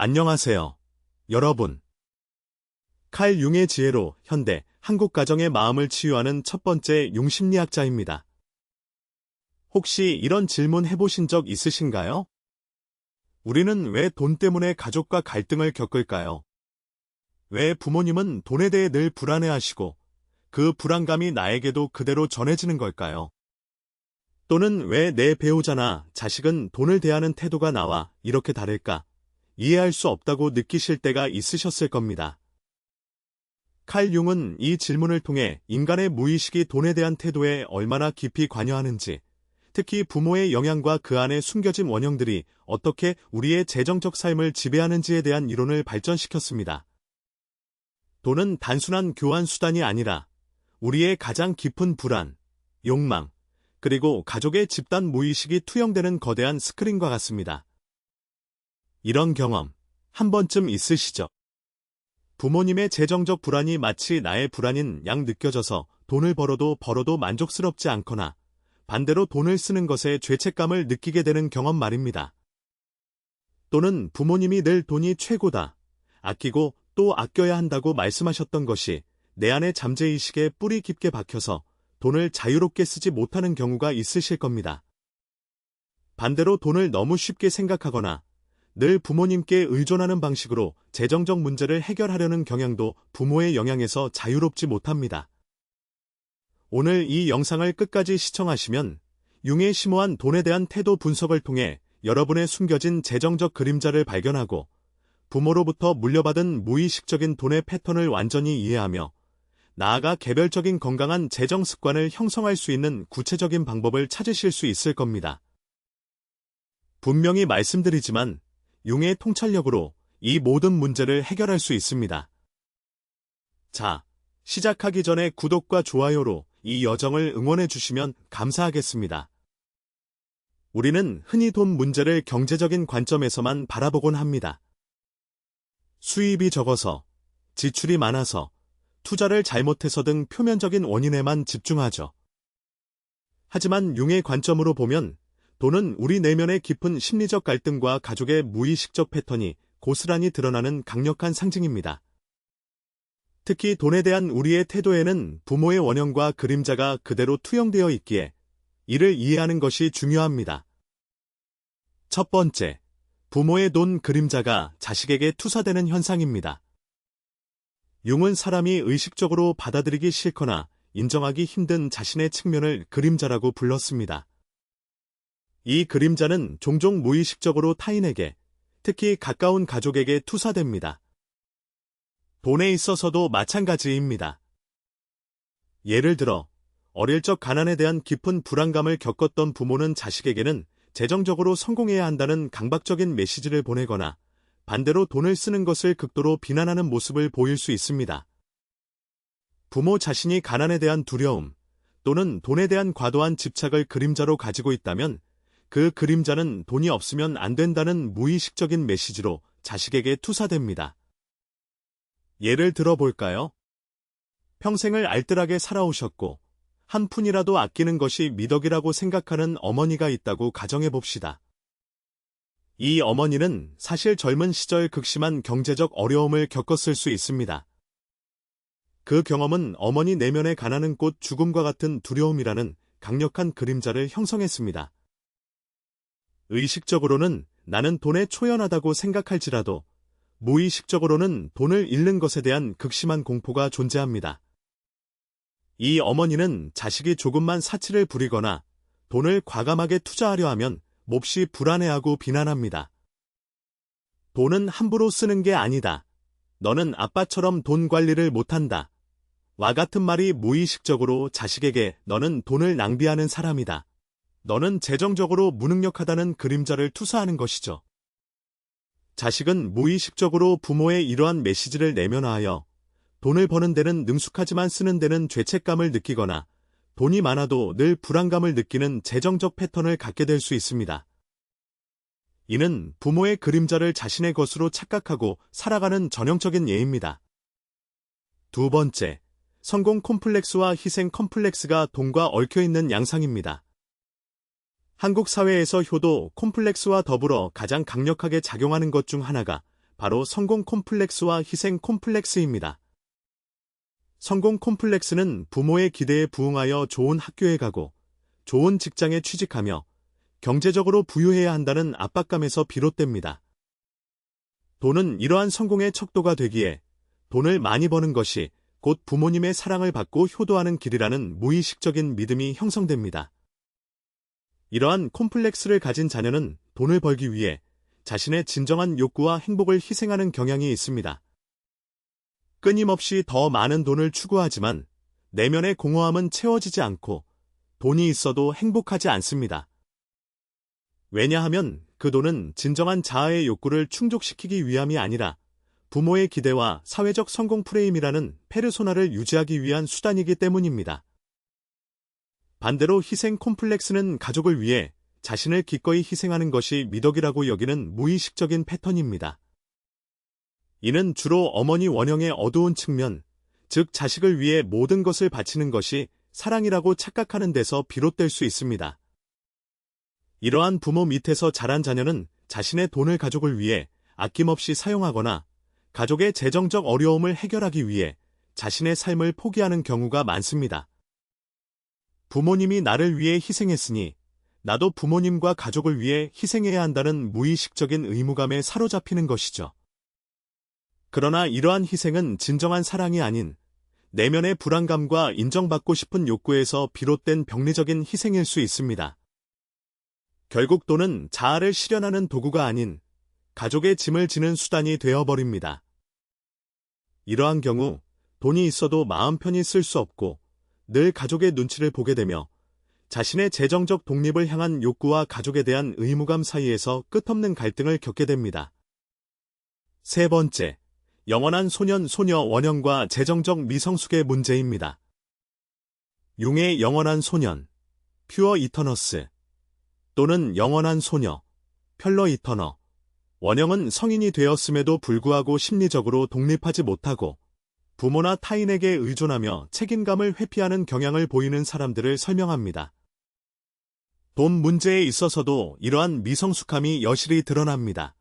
안녕하세요, 여러분. 칼 융의 지혜로 현대 한국 가정의 마음을 치유하는 첫 번째 융심리학자입니다. 혹시 이런 질문 해보신 적 있으신가요? 우리는 왜 돈 때문에 가족과 갈등을 겪을까요? 왜 부모님은 돈에 대해 늘 불안해하시고 그 불안감이 나에게도 그대로 전해지는 걸까요? 또는 왜 내 배우자나 자식은 돈을 대하는 태도가 나와 이렇게 다를까? 이해할 수 없다고 느끼실 때가 있으셨을 겁니다. 칼 융은 이 질문을 통해 인간의 무의식이 돈에 대한 태도에 얼마나 깊이 관여하는지, 특히 부모의 영향과 그 안에 숨겨진 원형들이 어떻게 우리의 재정적 삶을 지배하는지에 대한 이론을 발전시켰습니다. 돈은 단순한 교환 수단이 아니라 우리의 가장 깊은 불안, 욕망, 그리고 가족의 집단 무의식이 투영되는 거대한 스크린과 같습니다. 이런 경험 한 번쯤 있으시죠? 부모님의 재정적 불안이 마치 나의 불안인 양 느껴져서 돈을 벌어도 만족스럽지 않거나 반대로 돈을 쓰는 것에 죄책감을 느끼게 되는 경험 말입니다. 또는 부모님이 늘 돈이 최고다, 아끼고 또 아껴야 한다고 말씀하셨던 것이 내 안의 잠재의식에 뿌리 깊게 박혀서 돈을 자유롭게 쓰지 못하는 경우가 있으실 겁니다. 반대로 돈을 너무 쉽게 생각하거나 늘 부모님께 의존하는 방식으로 재정적 문제를 해결하려는 경향도 부모의 영향에서 자유롭지 못합니다. 오늘 이 영상을 끝까지 시청하시면 융의 심오한 돈에 대한 태도 분석을 통해 여러분의 숨겨진 재정적 그림자를 발견하고 부모로부터 물려받은 무의식적인 돈의 패턴을 완전히 이해하며 나아가 개별적인 건강한 재정 습관을 형성할 수 있는 구체적인 방법을 찾으실 수 있을 겁니다. 분명히 말씀드리지만 융의 통찰력으로 이 모든 문제를 해결할 수 있습니다. 자, 시작하기 전에 구독과 좋아요로 이 여정을 응원해 주시면 감사하겠습니다. 우리는 흔히 돈 문제를 경제적인 관점에서만 바라보곤 합니다. 수입이 적어서, 지출이 많아서, 투자를 잘못해서 등 표면적인 원인에만 집중하죠. 하지만 융의 관점으로 보면 돈은 우리 내면의 깊은 심리적 갈등과 가족의 무의식적 패턴이 고스란히 드러나는 강력한 상징입니다. 특히 돈에 대한 우리의 태도에는 부모의 원형과 그림자가 그대로 투영되어 있기에 이를 이해하는 것이 중요합니다. 첫 번째, 부모의 돈 그림자가 자식에게 투사되는 현상입니다. 융은 사람이 의식적으로 받아들이기 싫거나 인정하기 힘든 자신의 측면을 그림자라고 불렀습니다. 이 그림자는 종종 무의식적으로 타인에게, 특히 가까운 가족에게 투사됩니다. 돈에 있어서도 마찬가지입니다. 예를 들어, 어릴 적 가난에 대한 깊은 불안감을 겪었던 부모는 자식에게는 재정적으로 성공해야 한다는 강박적인 메시지를 보내거나 반대로 돈을 쓰는 것을 극도로 비난하는 모습을 보일 수 있습니다. 부모 자신이 가난에 대한 두려움 또는 돈에 대한 과도한 집착을 그림자로 가지고 있다면 그 그림자는 돈이 없으면 안 된다는 무의식적인 메시지로 자식에게 투사됩니다. 예를 들어볼까요? 평생을 알뜰하게 살아오셨고 한 푼이라도 아끼는 것이 미덕이라고 생각하는 어머니가 있다고 가정해봅시다. 이 어머니는 사실 젊은 시절 극심한 경제적 어려움을 겪었을 수 있습니다. 그 경험은 어머니 내면의 가난은 곧 죽음과 같은 두려움이라는 강력한 그림자를 형성했습니다. 의식적으로는 나는 돈에 초연하다고 생각할지라도 무의식적으로는 돈을 잃는 것에 대한 극심한 공포가 존재합니다. 이 어머니는 자식이 조금만 사치를 부리거나 돈을 과감하게 투자하려 하면 몹시 불안해하고 비난합니다. 돈은 함부로 쓰는 게 아니다. 너는 아빠처럼 돈 관리를 못한다. 와 같은 말이 무의식적으로 자식에게 너는 돈을 낭비하는 사람이다. 너는 재정적으로 무능력하다는 그림자를 투사하는 것이죠. 자식은 무의식적으로 부모의 이러한 메시지를 내면화하여 돈을 버는 데는 능숙하지만 쓰는 데는 죄책감을 느끼거나 돈이 많아도 늘 불안감을 느끼는 재정적 패턴을 갖게 될 수 있습니다. 이는 부모의 그림자를 자신의 것으로 착각하고 살아가는 전형적인 예입니다. 두 번째, 성공 콤플렉스와 희생 컴플렉스가 돈과 얽혀있는 양상입니다. 한국 사회에서 효도 콤플렉스와 더불어 가장 강력하게 작용하는 것 중 하나가 바로 성공 콤플렉스와 희생 콤플렉스입니다. 성공 콤플렉스는 부모의 기대에 부응하여 좋은 학교에 가고 좋은 직장에 취직하며 경제적으로 부유해야 한다는 압박감에서 비롯됩니다. 돈은 이러한 성공의 척도가 되기에 돈을 많이 버는 것이 곧 부모님의 사랑을 받고 효도하는 길이라는 무의식적인 믿음이 형성됩니다. 이러한 콤플렉스를 가진 자녀는 돈을 벌기 위해 자신의 진정한 욕구와 행복을 희생하는 경향이 있습니다. 끊임없이 더 많은 돈을 추구하지만 내면의 공허함은 채워지지 않고 돈이 있어도 행복하지 않습니다. 왜냐하면 그 돈은 진정한 자아의 욕구를 충족시키기 위함이 아니라 부모의 기대와 사회적 성공 프레임이라는 페르소나를 유지하기 위한 수단이기 때문입니다. 반대로 희생 콤플렉스는 가족을 위해 자신을 기꺼이 희생하는 것이 미덕이라고 여기는 무의식적인 패턴입니다. 이는 주로 어머니 원형의 어두운 측면, 즉 자식을 위해 모든 것을 바치는 것이 사랑이라고 착각하는 데서 비롯될 수 있습니다. 이러한 부모 밑에서 자란 자녀는 자신의 돈을 가족을 위해 아낌없이 사용하거나 가족의 재정적 어려움을 해결하기 위해 자신의 삶을 포기하는 경우가 많습니다. 부모님이 나를 위해 희생했으니 나도 부모님과 가족을 위해 희생해야 한다는 무의식적인 의무감에 사로잡히는 것이죠. 그러나 이러한 희생은 진정한 사랑이 아닌 내면의 불안감과 인정받고 싶은 욕구에서 비롯된 병리적인 희생일 수 있습니다. 결국 돈은 자아를 실현하는 도구가 아닌 가족의 짐을 지는 수단이 되어버립니다. 이러한 경우 돈이 있어도 마음 편히 쓸 수 없고 늘 가족의 눈치를 보게 되며 자신의 재정적 독립을 향한 욕구와 가족에 대한 의무감 사이에서 끝없는 갈등을 겪게 됩니다. 세 번째, 영원한 소년, 소녀 원형과 재정적 미성숙의 문제입니다. 융의 영원한 소년, 퓨어 이터너스 또는 영원한 소녀, 펼러 이터너, 원형은 성인이 되었음에도 불구하고 심리적으로 독립하지 못하고 부모나 타인에게 의존하며 책임감을 회피하는 경향을 보이는 사람들을 설명합니다. 돈 문제에 있어서도 이러한 미성숙함이 여실히 드러납니다.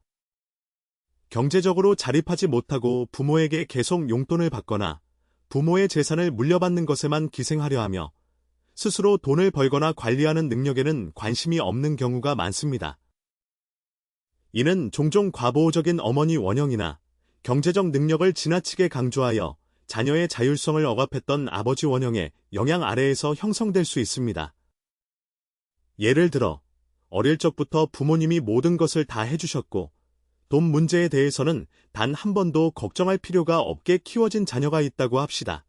경제적으로 자립하지 못하고 부모에게 계속 용돈을 받거나 부모의 재산을 물려받는 것에만 기생하려 하며 스스로 돈을 벌거나 관리하는 능력에는 관심이 없는 경우가 많습니다. 이는 종종 과보호적인 어머니 원형이나 경제적 능력을 지나치게 강조하여 자녀의 자율성을 억압했던 아버지 원형의 영향 아래에서 형성될 수 있습니다. 예를 들어 어릴 적부터 부모님이 모든 것을 다 해주셨고 돈 문제에 대해서는 단 한 번도 걱정할 필요가 없게 키워진 자녀가 있다고 합시다.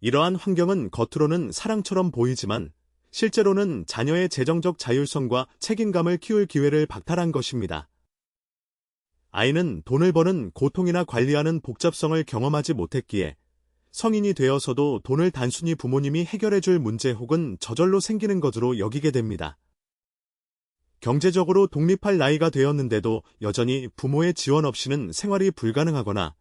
이러한 환경은 겉으로는 사랑처럼 보이지만 실제로는 자녀의 재정적 자율성과 책임감을 키울 기회를 박탈한 것입니다. 아이는 돈을 버는 고통이나 관리하는 복잡성을 경험하지 못했기에 성인이 되어서도 돈을 단순히 부모님이 해결해줄 문제 혹은 저절로 생기는 것으로 여기게 됩니다. 경제적으로 독립할 나이가 되었는데도 여전히 부모의 지원 없이는 생활이 불가능하거나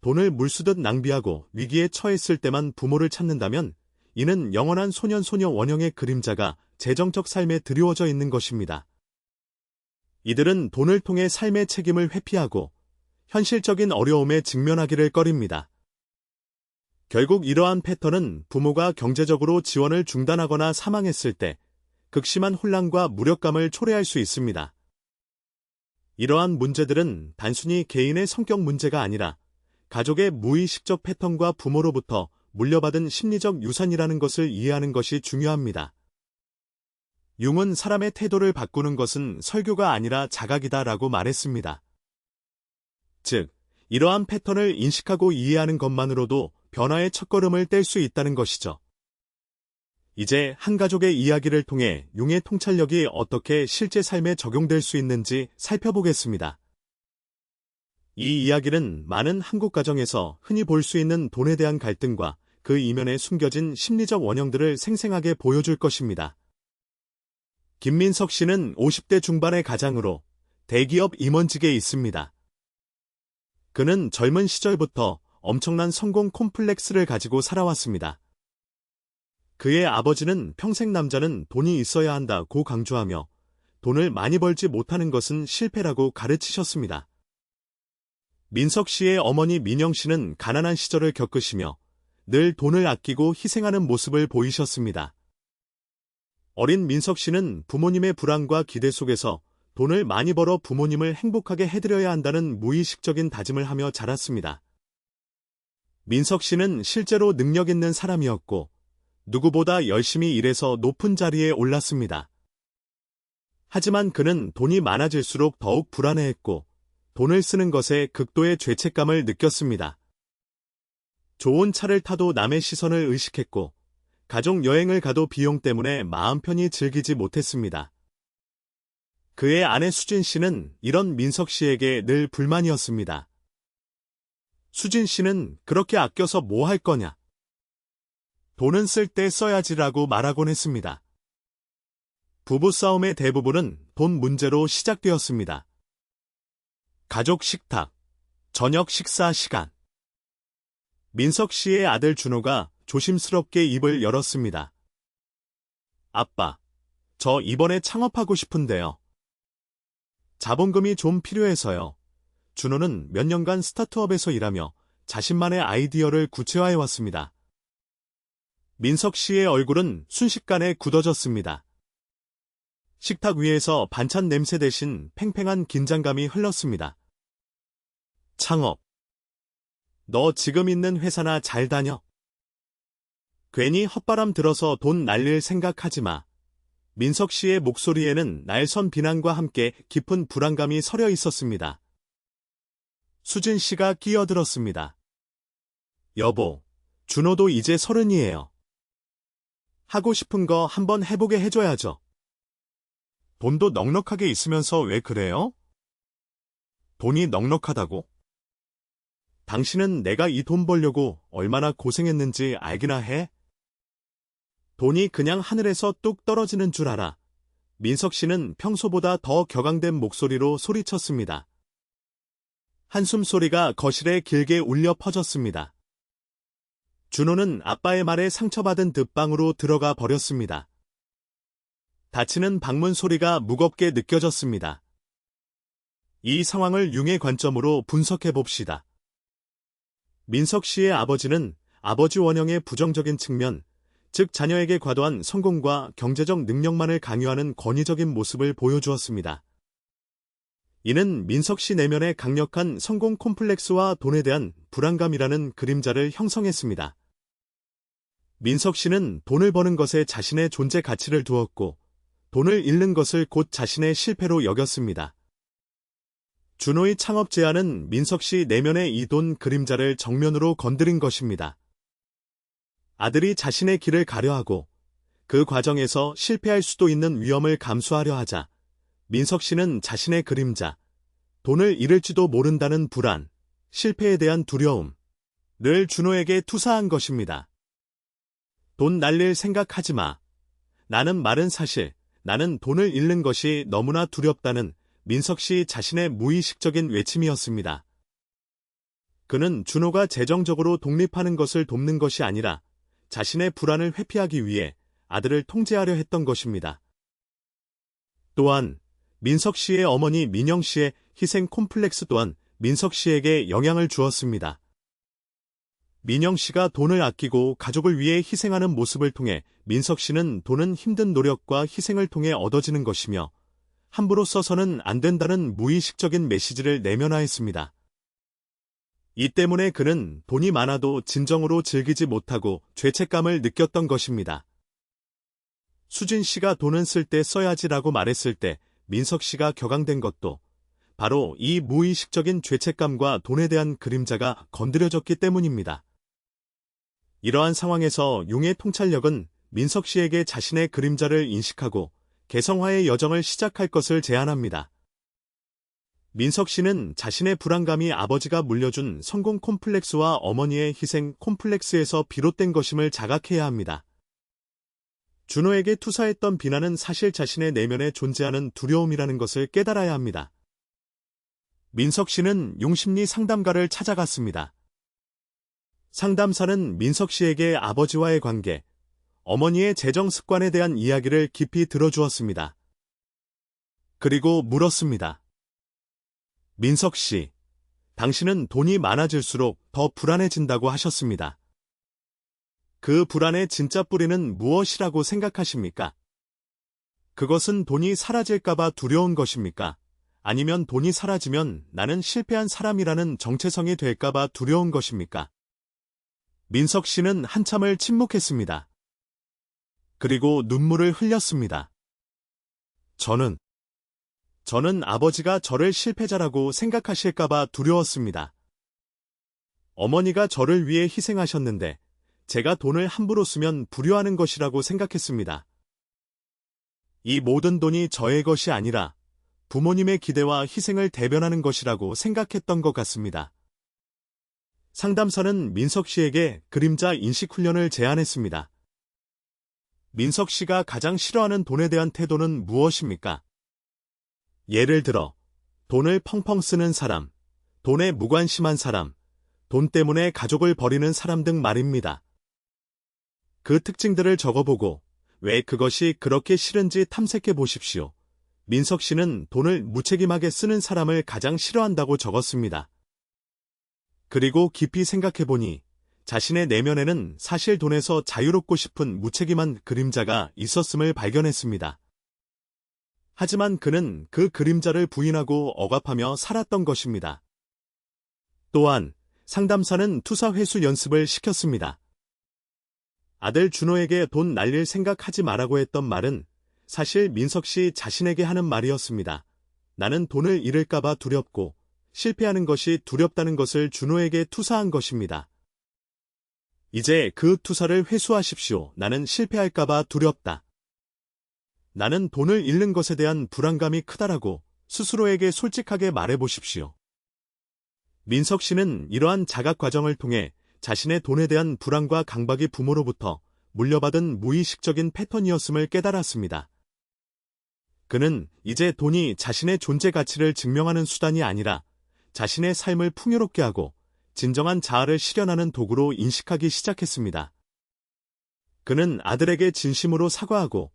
돈을 물쓰듯 낭비하고 위기에 처했을 때만 부모를 찾는다면 이는 영원한 소년 소녀 원형의 그림자가 재정적 삶에 드리워져 있는 것입니다. 이들은 돈을 통해 삶의 책임을 회피하고 현실적인 어려움에 직면하기를 꺼립니다. 결국 이러한 패턴은 부모가 경제적으로 지원을 중단하거나 사망했을 때 극심한 혼란과 무력감을 초래할 수 있습니다. 이러한 문제들은 단순히 개인의 성격 문제가 아니라 가족의 무의식적 패턴과 부모로부터 물려받은 심리적 유산이라는 것을 이해하는 것이 중요합니다. 융은 사람의 태도를 바꾸는 것은 설교가 아니라 자각이다라고 말했습니다. 즉, 이러한 패턴을 인식하고 이해하는 것만으로도 변화의 첫걸음을 뗄 수 있다는 것이죠. 이제 한 가족의 이야기를 통해 융의 통찰력이 어떻게 실제 삶에 적용될 수 있는지 살펴보겠습니다. 이 이야기는 많은 한국 가정에서 흔히 볼 수 있는 돈에 대한 갈등과 그 이면에 숨겨진 심리적 원형들을 생생하게 보여줄 것입니다. 김민석 씨는 50대 중반의 가장으로 대기업 임원직에 있습니다. 그는 젊은 시절부터 엄청난 성공 콤플렉스를 가지고 살아왔습니다. 그의 아버지는 평생 남자는 돈이 있어야 한다고 강조하며 돈을 많이 벌지 못하는 것은 실패라고 가르치셨습니다. 민석 씨의 어머니 민영 씨는 가난한 시절을 겪으시며 늘 돈을 아끼고 희생하는 모습을 보이셨습니다. 어린 민석 씨는 부모님의 불안과 기대 속에서 돈을 많이 벌어 부모님을 행복하게 해드려야 한다는 무의식적인 다짐을 하며 자랐습니다. 민석 씨는 실제로 능력 있는 사람이었고 누구보다 열심히 일해서 높은 자리에 올랐습니다. 하지만 그는 돈이 많아질수록 더욱 불안해했고 돈을 쓰는 것에 극도의 죄책감을 느꼈습니다. 좋은 차를 타도 남의 시선을 의식했고 가족 여행을 가도 비용 때문에 마음 편히 즐기지 못했습니다. 그의 아내 수진 씨는 이런 민석 씨에게 늘 불만이었습니다. 수진 씨는 그렇게 아껴서 뭐 할 거냐? 돈은 쓸 때 써야지라고 말하곤 했습니다. 부부싸움의 대부분은 돈 문제로 시작되었습니다. 가족 식탁, 저녁 식사 시간. 민석 씨의 아들 준호가 조심스럽게 입을 열었습니다. 아빠, 저 이번에 창업하고 싶은데요. 자본금이 좀 필요해서요. 준호는 몇 년간 스타트업에서 일하며 자신만의 아이디어를 구체화해왔습니다. 민석 씨의 얼굴은 순식간에 굳어졌습니다. 식탁 위에서 반찬 냄새 대신 팽팽한 긴장감이 흘렀습니다. 창업. 너 지금 있는 회사나 잘 다녀. 괜히 헛바람 들어서 돈 날릴 생각하지 마. 민석 씨의 목소리에는 날선 비난과 함께 깊은 불안감이 서려 있었습니다. 수진 씨가 끼어들었습니다. 여보, 준호도 이제 30이에요. 하고 싶은 거 한번 해보게 해줘야죠. 돈도 넉넉하게 있으면서 왜 그래요? 돈이 넉넉하다고? 당신은 내가 이 돈 벌려고 얼마나 고생했는지 알기나 해? 돈이 그냥 하늘에서 뚝 떨어지는 줄 알아. 민석 씨는 평소보다 더 격앙된 목소리로 소리쳤습니다. 한숨 소리가 거실에 길게 울려 퍼졌습니다. 준호는 아빠의 말에 상처받은 듯 방으로 들어가 버렸습니다. 닫히는 방문 소리가 무겁게 느껴졌습니다. 이 상황을 융의 관점으로 분석해 봅시다. 민석 씨의 아버지는 아버지 원형의 부정적인 측면, 즉 자녀에게 과도한 성공과 경제적 능력만을 강요하는 권위적인 모습을 보여주었습니다. 이는 민석 씨 내면의 강력한 성공 콤플렉스와 돈에 대한 불안감이라는 그림자를 형성했습니다. 민석 씨는 돈을 버는 것에 자신의 존재 가치를 두었고 돈을 잃는 것을 곧 자신의 실패로 여겼습니다. 준호의 창업 제안은 민석 씨 내면의 이 돈 그림자를 정면으로 건드린 것입니다. 아들이 자신의 길을 가려하고 그 과정에서 실패할 수도 있는 위험을 감수하려 하자 민석 씨는 자신의 그림자, 돈을 잃을지도 모른다는 불안, 실패에 대한 두려움, 늘 준호에게 투사한 것입니다. 돈 날릴 생각하지 마. 나는 말은 사실, 나는 돈을 잃는 것이 너무나 두렵다는 민석 씨 자신의 무의식적인 외침이었습니다. 그는 준호가 재정적으로 독립하는 것을 돕는 것이 아니라 자신의 불안을 회피하기 위해 아들을 통제하려 했던 것입니다. 또한 민석 씨의 어머니 민영 씨의 희생 콤플렉스 또한 민석 씨에게 영향을 주었습니다. 민영 씨가 돈을 아끼고 가족을 위해 희생하는 모습을 통해 민석 씨는 돈은 힘든 노력과 희생을 통해 얻어지는 것이며 함부로 써서는 안 된다는 무의식적인 메시지를 내면화했습니다. 이 때문에 그는 돈이 많아도 진정으로 즐기지 못하고 죄책감을 느꼈던 것입니다. 수진 씨가 돈은 쓸 때 써야지라고 말했을 때 민석 씨가 격앙된 것도 바로 이 무의식적인 죄책감과 돈에 대한 그림자가 건드려졌기 때문입니다. 이러한 상황에서 융의 통찰력은 민석 씨에게 자신의 그림자를 인식하고 개성화의 여정을 시작할 것을 제안합니다. 민석 씨는 자신의 불안감이 아버지가 물려준 성공 콤플렉스와 어머니의 희생 콤플렉스에서 비롯된 것임을 자각해야 합니다. 준호에게 투사했던 비난은 사실 자신의 내면에 존재하는 두려움이라는 것을 깨달아야 합니다. 민석 씨는 융심리 상담가를 찾아갔습니다. 상담사는 민석 씨에게 아버지와의 관계, 어머니의 재정 습관에 대한 이야기를 깊이 들어주었습니다. 그리고 물었습니다. 민석 씨, 당신은 돈이 많아질수록 더 불안해진다고 하셨습니다. 그 불안의 진짜 뿌리는 무엇이라고 생각하십니까? 그것은 돈이 사라질까봐 두려운 것입니까? 아니면 돈이 사라지면 나는 실패한 사람이라는 정체성이 될까봐 두려운 것입니까? 민석 씨는 한참을 침묵했습니다. 그리고 눈물을 흘렸습니다. 저는 아버지가 저를 실패자라고 생각하실까봐 두려웠습니다. 어머니가 저를 위해 희생하셨는데 제가 돈을 함부로 쓰면 불효하는 것이라고 생각했습니다. 이 모든 돈이 저의 것이 아니라 부모님의 기대와 희생을 대변하는 것이라고 생각했던 것 같습니다. 상담사는 민석 씨에게 그림자 인식 훈련을 제안했습니다. 민석 씨가 가장 싫어하는 돈에 대한 태도는 무엇입니까? 예를 들어, 돈을 펑펑 쓰는 사람, 돈에 무관심한 사람, 돈 때문에 가족을 버리는 사람 등 말입니다. 그 특징들을 적어보고 왜 그것이 그렇게 싫은지 탐색해 보십시오. 민석 씨는 돈을 무책임하게 쓰는 사람을 가장 싫어한다고 적었습니다. 그리고 깊이 생각해보니 자신의 내면에는 사실 돈에서 자유롭고 싶은 무책임한 그림자가 있었음을 발견했습니다. 하지만 그는 그 그림자를 부인하고 억압하며 살았던 것입니다. 또한 상담사는 투사 회수 연습을 시켰습니다. 아들 준호에게 돈 날릴 생각하지 말라고 했던 말은 사실 민석 씨 자신에게 하는 말이었습니다. 나는 돈을 잃을까봐 두렵고 실패하는 것이 두렵다는 것을 준호에게 투사한 것입니다. 이제 그 투사를 회수하십시오. 나는 실패할까봐 두렵다. 나는 돈을 잃는 것에 대한 불안감이 크다라고 스스로에게 솔직하게 말해보십시오. 민석 씨는 이러한 자각 과정을 통해 자신의 돈에 대한 불안과 강박이 부모로부터 물려받은 무의식적인 패턴이었음을 깨달았습니다. 그는 이제 돈이 자신의 존재 가치를 증명하는 수단이 아니라 자신의 삶을 풍요롭게 하고 진정한 자아를 실현하는 도구로 인식하기 시작했습니다. 그는 아들에게 진심으로 사과하고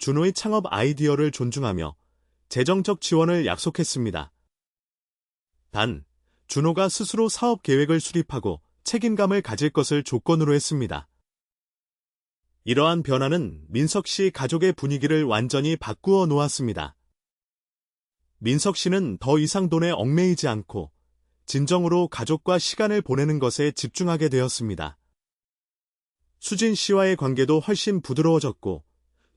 준호의 창업 아이디어를 존중하며 재정적 지원을 약속했습니다. 단, 준호가 스스로 사업 계획을 수립하고 책임감을 가질 것을 조건으로 했습니다. 이러한 변화는 민석 씨 가족의 분위기를 완전히 바꾸어 놓았습니다. 민석 씨는 더 이상 돈에 얽매이지 않고 진정으로 가족과 시간을 보내는 것에 집중하게 되었습니다. 수진 씨와의 관계도 훨씬 부드러워졌고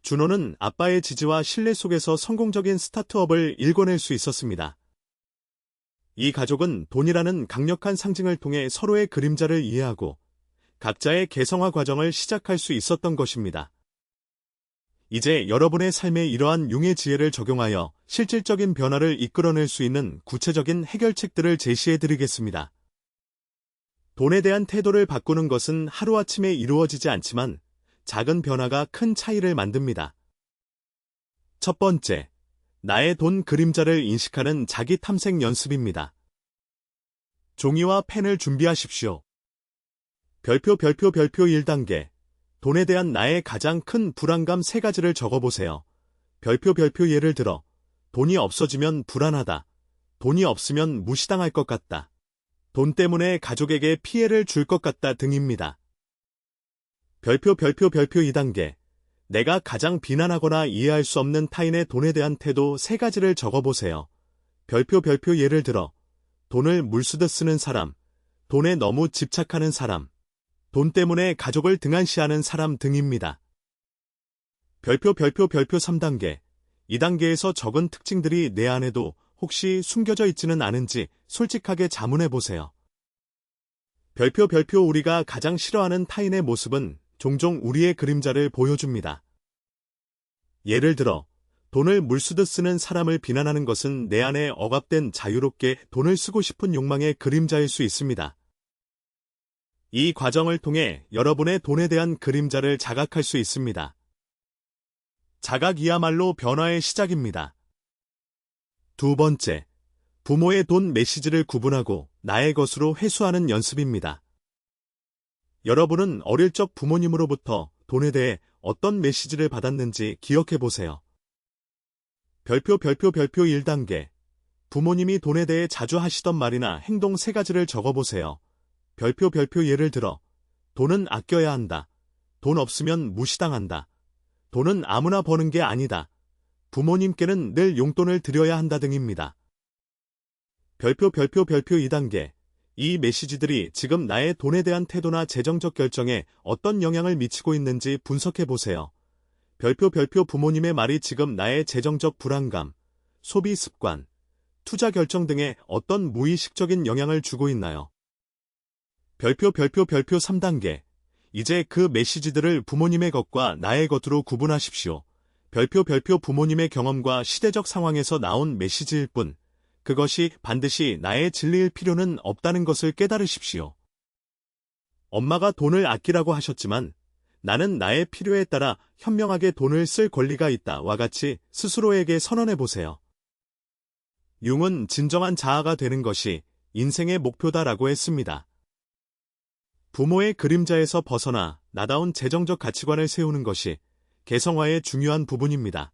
준호는 아빠의 지지와 신뢰 속에서 성공적인 스타트업을 일궈낼 수 있었습니다. 이 가족은 돈이라는 강력한 상징을 통해 서로의 그림자를 이해하고 각자의 개성화 과정을 시작할 수 있었던 것입니다. 이제 여러분의 삶에 이러한 융의 지혜를 적용하여 실질적인 변화를 이끌어낼 수 있는 구체적인 해결책들을 제시해드리겠습니다. 돈에 대한 태도를 바꾸는 것은 하루아침에 이루어지지 않지만 작은 변화가 큰 차이를 만듭니다. 첫 번째, 나의 돈 그림자를 인식하는 자기 탐색 연습입니다. 종이와 펜을 준비하십시오. 별표 1단계. 돈에 대한 나의 가장 큰 불안감 3가지를 적어보세요. 별표 예를 들어 돈이 없어지면 불안하다. 돈이 없으면 무시당할 것 같다. 돈 때문에 가족에게 피해를 줄 것 같다 등입니다. 별표 2단계. 내가 가장 비난하거나 이해할 수 없는 타인의 돈에 대한 태도 3가지를 적어보세요. 별표 예를 들어 돈을 물쓰듯 쓰는 사람, 돈에 너무 집착하는 사람, 돈 때문에 가족을 등한시하는 사람 등입니다. 별표 3단계. 이 단계에서 적은 특징들이 내 안에도 혹시 숨겨져 있지는 않은지 솔직하게 자문해보세요. 별표 우리가 가장 싫어하는 타인의 모습은 종종 우리의 그림자를 보여줍니다. 예를 들어 돈을 물쓰듯 쓰는 사람을 비난하는 것은 내 안에 억압된 자유롭게 돈을 쓰고 싶은 욕망의 그림자일 수 있습니다. 이 과정을 통해 여러분의 돈에 대한 그림자를 자각할 수 있습니다. 자각이야말로 변화의 시작입니다. 두 번째, 부모의 돈 메시지를 구분하고 나의 것으로 회수하는 연습입니다. 여러분은 어릴 적 부모님으로부터 돈에 대해 어떤 메시지를 받았는지 기억해 보세요. 별표 1단계. 부모님이 돈에 대해 자주 하시던 말이나 행동 3가지를 적어보세요. 별표 예를 들어 돈은 아껴야 한다. 돈 없으면 무시당한다. 돈은 아무나 버는 게 아니다. 부모님께는 늘 용돈을 드려야 한다 등입니다. 별표 2단계. 이 메시지들이 지금 나의 돈에 대한 태도나 재정적 결정에 어떤 영향을 미치고 있는지 분석해보세요. 별표 부모님의 말이 지금 나의 재정적 불안감, 소비 습관, 투자 결정 등에 어떤 무의식적인 영향을 주고 있나요? 별표 3단계. 이제 그 메시지들을 부모님의 것과 나의 것으로 구분하십시오. 별표 부모님의 경험과 시대적 상황에서 나온 메시지일 뿐, 그것이 반드시 나의 진리일 필요는 없다는 것을 깨달으십시오. 엄마가 돈을 아끼라고 하셨지만 나는 나의 필요에 따라 현명하게 돈을 쓸 권리가 있다와 같이 스스로에게 선언해보세요. 융은 진정한 자아가 되는 것이 인생의 목표다라고 했습니다. 부모의 그림자에서 벗어나 나다운 재정적 가치관을 세우는 것이 개성화의 중요한 부분입니다.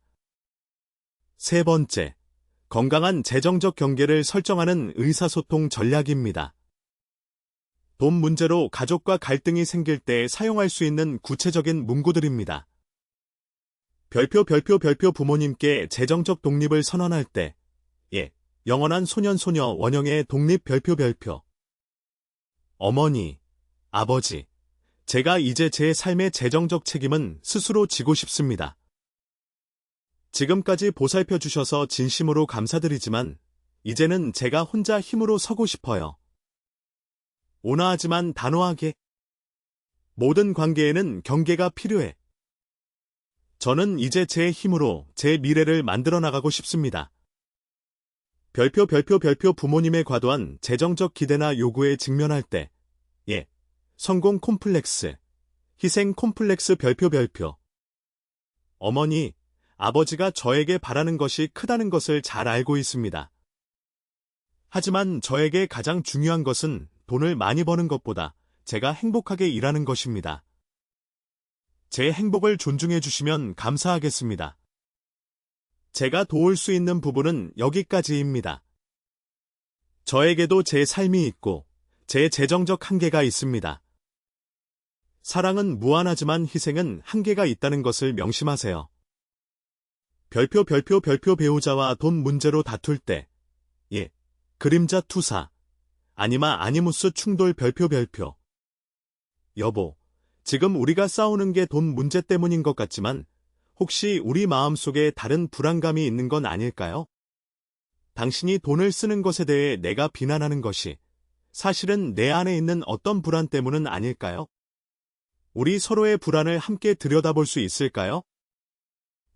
3번째, 건강한 재정적 경계를 설정하는 의사소통 전략입니다. 돈 문제로 가족과 갈등이 생길 때 사용할 수 있는 구체적인 문구들입니다. 별표 부모님께 재정적 독립을 선언할 때, 영원한 소년소녀 원영의 독립 별표. 어머니, 아버지, 제가 이제 제 삶의 재정적 책임은 스스로 지고 싶습니다. 지금까지 보살펴 주셔서 진심으로 감사드리지만 이제는 제가 혼자 힘으로 서고 싶어요. 온화하지만 단호하게. 모든 관계에는 경계가 필요해. 저는 이제 제 힘으로 제 미래를 만들어 나가고 싶습니다. 별표 부모님의 과도한 재정적 기대나 요구에 직면할 때, 성공 콤플렉스, 희생 콤플렉스 별표. 어머니, 아버지가 저에게 바라는 것이 크다는 것을 잘 알고 있습니다. 하지만 저에게 가장 중요한 것은 돈을 많이 버는 것보다 제가 행복하게 일하는 것입니다. 제 행복을 존중해 주시면 감사하겠습니다. 제가 도울 수 있는 부분은 여기까지입니다. 저에게도 제 삶이 있고 제 재정적 한계가 있습니다. 사랑은 무한하지만 희생은 한계가 있다는 것을 명심하세요. 별표 배우자와 돈 문제로 다툴 때, 그림자 투사, 아니무스 충돌 별표. 여보, 지금 우리가 싸우는 게 돈 문제 때문인 것 같지만 혹시 우리 마음속에 다른 불안감이 있는 건 아닐까요? 당신이 돈을 쓰는 것에 대해 내가 비난하는 것이 사실은 내 안에 있는 어떤 불안 때문은 아닐까요? 우리 서로의 불안을 함께 들여다볼 수 있을까요?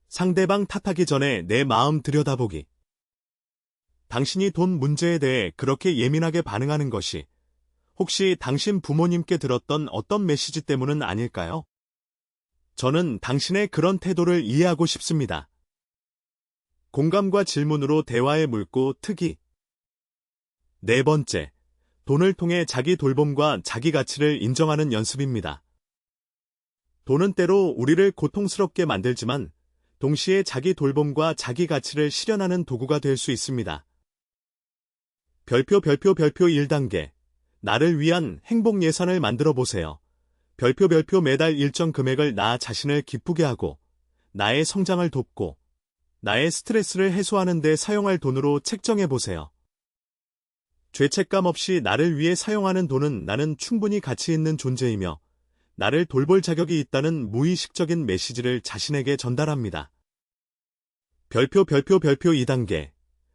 상대방 탓하기 전에 내 마음 들여다보기. 당신이 돈 문제에 대해 그렇게 예민하게 반응하는 것이 혹시 당신 부모님께 들었던 어떤 메시지 때문은 아닐까요? 저는 당신의 그런 태도를 이해하고 싶습니다. 공감과 질문으로 대화에 물고 트기. 4번째, 돈을 통해 자기 돌봄과 자기 가치를 인정하는 연습입니다. 돈은 때로 우리를 고통스럽게 만들지만 동시에 자기 돌봄과 자기 가치를 실현하는 도구가 될 수 있습니다. 별표 1단계. 나를 위한 행복 예산을 만들어 보세요. 별표 매달 일정 금액을 나 자신을 기쁘게 하고 나의 성장을 돕고 나의 스트레스를 해소하는 데 사용할 돈으로 책정해 보세요. 죄책감 없이 나를 위해 사용하는 돈은 나는 충분히 가치 있는 존재이며 나를 돌볼 자격이 있다는 무의식적인 메시지를 자신에게 전달합니다. 별표 2단계.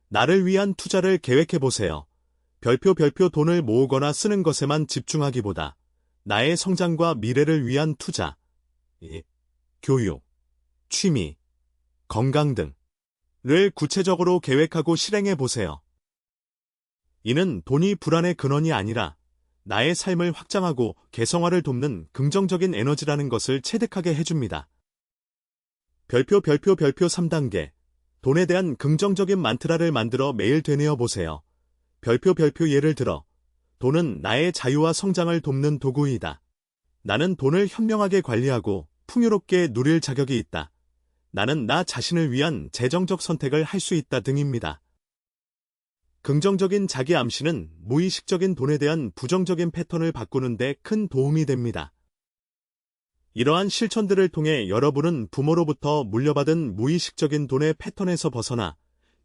나를 위한 투자를 계획해보세요. 별표 돈을 모으거나 쓰는 것에만 집중하기보다 나의 성장과 미래를 위한 투자, 교육, 취미, 건강 등을 구체적으로 계획하고 실행해보세요. 이는 돈이 불안의 근원이 아니라 나의 삶을 확장하고 개성화를 돕는 긍정적인 에너지라는 것을 체득하게 해줍니다. 별표 3단계. 돈에 대한 긍정적인 만트라를 만들어 매일 되뇌어 보세요. 별표 예를 들어 돈은 나의 자유와 성장을 돕는 도구이다. 나는 돈을 현명하게 관리하고 풍요롭게 누릴 자격이 있다. 나는 나 자신을 위한 재정적 선택을 할 수 있다 등입니다. 긍정적인 자기 암시는 무의식적인 돈에 대한 부정적인 패턴을 바꾸는 데 큰 도움이 됩니다. 이러한 실천들을 통해 여러분은 부모로부터 물려받은 무의식적인 돈의 패턴에서 벗어나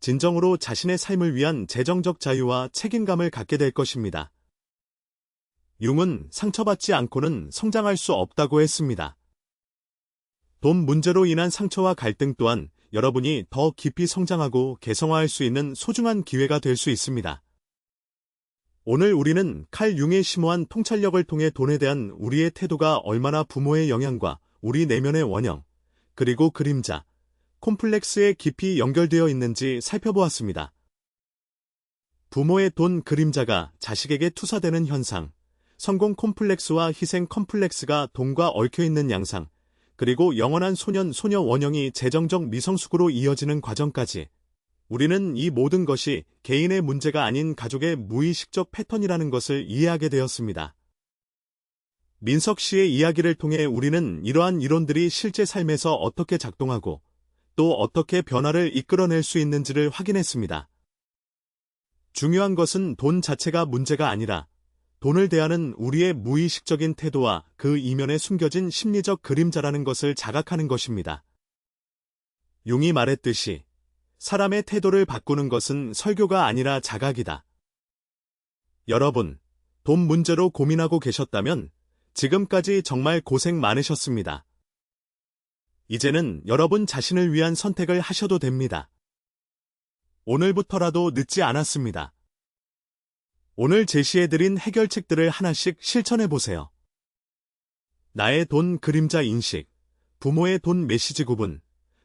진정으로 자신의 삶을 위한 재정적 자유와 책임감을 갖게 될 것입니다. 융은 상처받지 않고는 성장할 수 없다고 했습니다. 돈 문제로 인한 상처와 갈등 또한 여러분이 더 깊이 성장하고 개성화할 수 있는 소중한 기회가 될 수 있습니다. 오늘 우리는 칼 융의 심오한 통찰력을 통해 돈에 대한 우리의 태도가 얼마나 부모의 영향과 우리 내면의 원형, 그리고 그림자, 콤플렉스에 깊이 연결되어 있는지 살펴보았습니다. 부모의 돈 그림자가 자식에게 투사되는 현상, 성공 콤플렉스와 희생 컴플렉스가 돈과 얽혀있는 양상, 그리고 영원한 소년 소녀 원형이 재정적 미성숙으로 이어지는 과정까지 우리는 이 모든 것이 개인의 문제가 아닌 가족의 무의식적 패턴이라는 것을 이해하게 되었습니다. 민석 씨의 이야기를 통해 우리는 이러한 이론들이 실제 삶에서 어떻게 작동하고 또 어떻게 변화를 이끌어낼 수 있는지를 확인했습니다. 중요한 것은 돈 자체가 문제가 아니라 돈을 대하는 우리의 무의식적인 태도와 그 이면에 숨겨진 심리적 그림자라는 것을 자각하는 것입니다. 융이 말했듯이 사람의 태도를 바꾸는 것은 설교가 아니라 자각이다. 여러분, 돈 문제로 고민하고 계셨다면 지금까지 정말 고생 많으셨습니다. 이제는 여러분 자신을 위한 선택을 하셔도 됩니다. 오늘부터라도 늦지 않았습니다. 오늘 제시해드린 해결책들을 하나씩 실천해보세요. 나의 돈 그림자 인식, 부모의 돈 메시지 구분,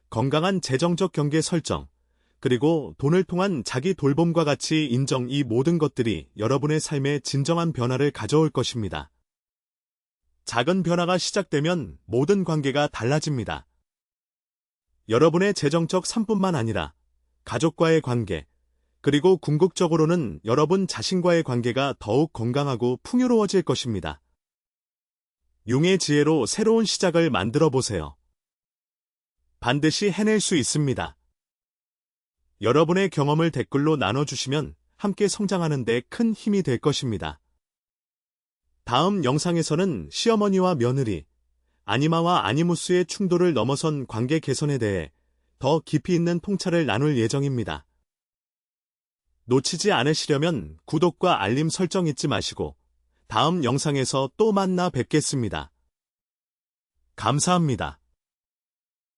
건강한 재정적 경계 설정, 그리고 돈을 통한 자기 돌봄과 가치 인정 이 모든 것들이 여러분의 삶에 진정한 변화를 가져올 것입니다. 작은 변화가 시작되면 모든 관계가 달라집니다. 여러분의 재정적 삶뿐만 아니라 가족과의 관계, 그리고 궁극적으로는 여러분 자신과의 관계가 더욱 건강하고 풍요로워질 것입니다. 융의 지혜로 새로운 시작을 만들어 보세요. 반드시 해낼 수 있습니다. 여러분의 경험을 댓글로 나눠주시면 함께 성장하는 데 큰 힘이 될 것입니다. 다음 영상에서는 시어머니와 며느리, 아니마와 아니무스의 충돌을 넘어선 관계 개선에 대해 더 깊이 있는 통찰을 나눌 예정입니다. 놓치지 않으시려면 구독과 알림 설정 잊지 마시고 다음 영상에서 또 만나 뵙겠습니다. 감사합니다.